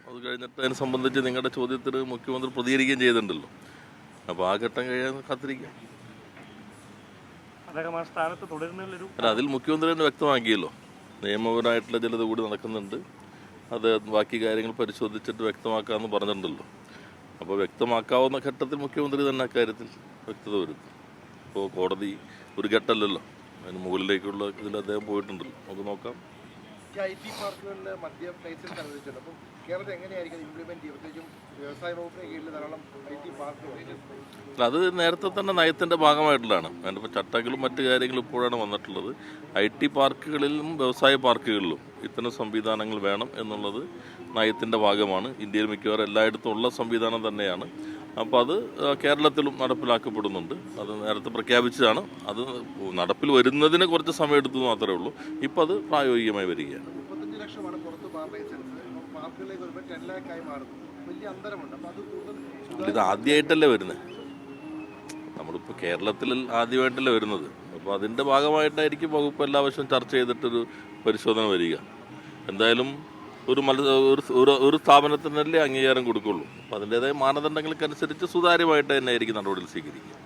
അത് കഴിഞ്ഞിട്ട് അതിനെ സംബന്ധിച്ച് നിങ്ങളുടെ ചോദ്യത്തിന് മുഖ്യമന്ത്രി പ്രതികരിക്കുകയും ചെയ്തിട്ടുണ്ടല്ലോ. അപ്പോൾ ആ ഘട്ടം കഴിയാൻ കാത്തിരിക്കാം. അല്ല, അതിൽ മുഖ്യമന്ത്രി തന്നെ വ്യക്തമാക്കിയല്ലോ, നിയമപരമായിട്ടുള്ള ചിലത് കൂടി നടക്കുന്നുണ്ട്, അത് ബാക്കി കാര്യങ്ങൾ പരിശോധിച്ചിട്ട് വ്യക്തമാക്കാമെന്ന് പറഞ്ഞിട്ടുണ്ടല്ലോ. അപ്പോൾ വ്യക്തമാക്കാവുന്ന ഘട്ടത്തിൽ മുഖ്യമന്ത്രി തന്നെ അക്കാര്യത്തിൽ വ്യക്തത വരുത്തും. ഇപ്പോൾ കോടതി ഒരു ഘട്ടമല്ലല്ലോ, അതിന് മുകളിലേക്കുള്ള ഇതിൽ അദ്ദേഹം പോയിട്ടുണ്ടല്ലോ. നമുക്ക് നോക്കാം. IT പാർക്കുകളിൽ മദ്യം ലൈസൻസ് അനുവദിച്ചിട്ടുണ്ട്. അപ്പം കേരളത്തിൽ എങ്ങനെയായിരിക്കും ഇംപ്ലിമെന്റ് ചെയ്യുക? പ്രത്യേകിച്ചും വ്യവസായ വകുപ്പിന് കീഴിൽ ധാരാളം IT പാർക്കുകൾ. അത് നേരത്തെ തന്നെ നയത്തിൻ്റെ ഭാഗമായിട്ടുള്ളതാണ്. അതിൻ്റെ ചട്ടങ്ങളും മറ്റു കാര്യങ്ങളും ഇപ്പോഴാണ് വന്നിട്ടുള്ളത്. IT പാർക്കുകളിലും വ്യവസായ പാർക്കുകളിലും ഇത്തരം സംവിധാനങ്ങൾ വേണം എന്നുള്ളത് നയത്തിൻ്റെ ഭാഗമാണ്. ഇന്ത്യയിൽ മിക്കവാറും എല്ലായിടത്തും ഉള്ള സംവിധാനം തന്നെയാണ്. അപ്പോൾ അത് കേരളത്തിലും നടപ്പിലാക്കപ്പെടുന്നുണ്ട്. അത് നേരത്തെ പ്രഖ്യാപിച്ചതാണ്. അത് നടപ്പിൽ വരുന്നതിന് കുറച്ച് സമയം എടുത്തു മാത്രമേ ഉള്ളൂ. ഇപ്പോൾ അത് പ്രായോഗികമായി വരികയാണ്. 35 ലക്ഷമാണ് പുറത്ത് ബാർ ലൈസൻസ്, പാർക്കുകളിലേക്ക് വരുമ്പോൾ 10 lakh ആയി മാറുന്നു. വലിയ അന്തരമുണ്ട്. അപ്പോൾ അത് കൂടുതൽ ഇത് ആദ്യമായിട്ടല്ലേ വരുന്നത്, നമ്മളിപ്പോൾ കേരളത്തിൽ ആദ്യമായിട്ടല്ലേ വരുന്നത്. അപ്പോൾ അതിൻ്റെ ഭാഗമായിട്ടായിരിക്കും വകുപ്പ് എല്ലാ വർഷവും ചർച്ച ചെയ്തിട്ടൊരു പരിശോധന വരിക. എന്തായാലും ഒരു സ്ഥാപനത്തിനല്ലേ അംഗീകാരം കൊടുക്കുള്ളൂ. അപ്പോൾ അതിൻ്റേതായ മാനദണ്ഡങ്ങൾക്കനുസരിച്ച് സുതാര്യമായിട്ട് തന്നെ ആയിരിക്കും നടപടികൾ സ്വീകരിക്കുക.